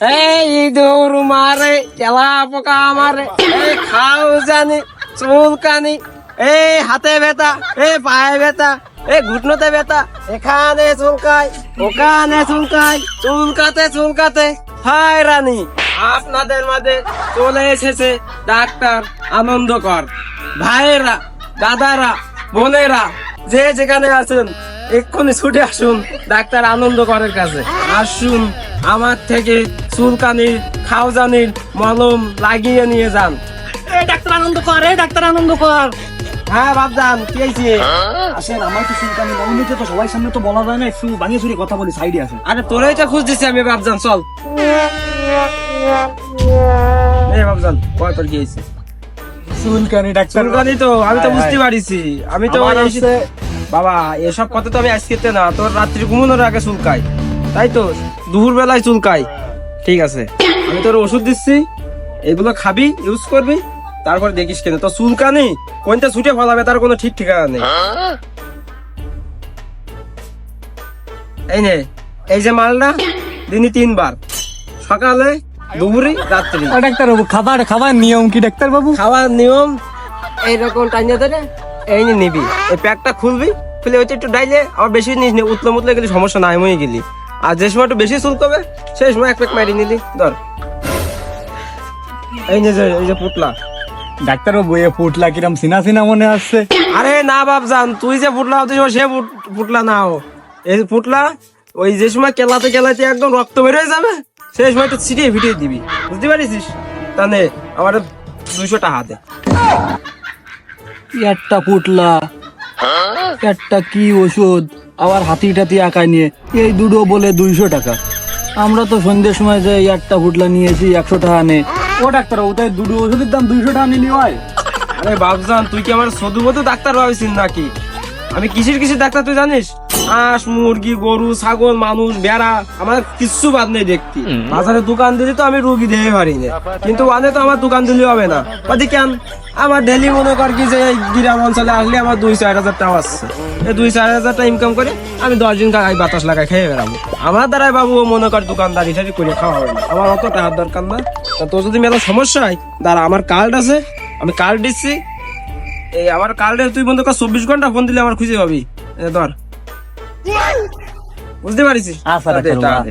এই ইঁদুর মারে, তেলা পোকা মারে, এই খাও জানি চুলকানি, এই হাতে ব্যথা, এই পায়ে ব্যথা, এই ঘুটনোতে ব্যথা, এখানে চুলকায় ওখানে চুলকায়, চুলকাতে চুলকাতে হায় রানী। আপনাদের মাঝে চলে এসেছে ডাক্তার আনন্দকর। ভাইয়েরা, দাদারা, বোনেরা, যে যেখানে আছেন এক্ষুনি ছুটে আসুন ডাক্তার আনন্দকরের কাছে। আসুন আমার থেকে চুলকানির খাওজানির মলম লাগিয়ে নিয়ে যান। ডাক্তার আনন্দ কর, ডাক্তার আনন্দ কর। হ্যাঁ বাপজান, কি হয়েছে? আসেন, আমার তো চুলকানি নমিনেতে তো সবাই সামনে তো বলা যায় না, একটু বানিয়ে চুরি কথা বলি, সাইডে আসেন। আরে তোরাই তো খুঁজতেছি আমি বাপজান, চল। এই বাপজান, কয় তোর কি হয়েছে? চুলকানি ডাক্তার, চুলকানি তো আমি তো বুঝতে পারিছি, আমি তো বাবা এসব কথা তো আমি আজকে না, তোর রাত্রি ঘুমানোর আগে চুলকাই, তাই তো দুপুর বেলায় চুলকাই। ঠিক আছে, আমি তোর ওষুধ দিচ্ছি, এগুলো খাবি, ইউজ করবি, তারপর দেখিস কেন তোর চুলকানি কোনটা ছুটে ফলাবে তার কোনো ঠিক ঠিকানা নেই। এই নে, এই যে মালটা দিনই 3 বার, সকালে, দুপুরে, রাত্রি। ডাক্তার বাবু খাবার নিয়ম কি ডাক্তার বাবু? খাওয়ার নিয়ম এইরকম টাইনে ধরে এই নিবি, এই প্যাকটা খুলবি, খুলে ওইটা একটু ডাইলে, আবার বেশি নিস নি, উতলে মুতলে গেলে সমস্যা নাই, মনে গেলি। আর যে সময় একটু বেশি চুলকবে সেই সময় 1 প্যাক মারি নিলি, ধর। এই যে পুতলা। ডাক্তার বাবু, এ ফুটলা কিরম সিনা সিনা মনে আসছে। আরে না বাপ জান, তুই যে পুতলা হতে সে পুতলা না, এই পুতলা ওই যে সময় কেলাতে কেলাতে একদম রক্ত বেরোয় যাবে সেই সময় একটু ছিটিয়ে ভিটিয়ে দিবি, বুঝতে পারিস? তাহলে আমার 200 টাকা দে। একটা পুটলা, একটা কি ওষুধ, আবার হাতি টাতি আঁকায় নিয়ে, এই দুটো বলে 200 টাকা। আমরা তো সন্ধ্যের সময় যে একটা পুটলা নিয়েছি 100 টাকা নে। ও ডাক্তার, ওটাই দুটো ওষুধের দাম 200 টাকা নিলি হয়? আরে বাবজান, তুই কি আমার সদুবধু ডাক্তার ভাবিস নাকি? আমি কিসের ডাক্তার তুই জানিস? হাঁস, মুরগি, গরু, ছাগল, মানুষ, বেড়া, আমার কিচ্ছু বাদ নেই দেখতি। বাজারে দোকান দিলে তো আমি রুগী দিতে পারি না, কিন্তু ওখানে তো আমার দোকান দিলে হবে না। ওদি কেন আমার ডেলি মনে কর কি যে এই গ্রাম অঞ্চলে আসলে আমার 2-4 হাজার টাকা আসছে, এই 2-4 হাজার টাকা ইনকাম করে আমি 10 দিন গায়ে বাতাস লাগাই খেয়ে বেড়াবো। আমার দ্বারাই বাবু মনে কর দোকানদারি ঠারি করে খাওয়া হবে না, আমার অত টাকার দরকার না। তা তোর যদি মেলা সমস্যা হয়, দাঁড়া, আমার কার্ড আছে, আমি কার্ড দিচ্ছি, এই আমার কার্ডে তুই মনে কর 24 ঘন্টা ফোন দিলে আমার খুঁজে পাবি। ধর, বুঝতে পারিস? আচ্ছা ডাক্তার বাবু।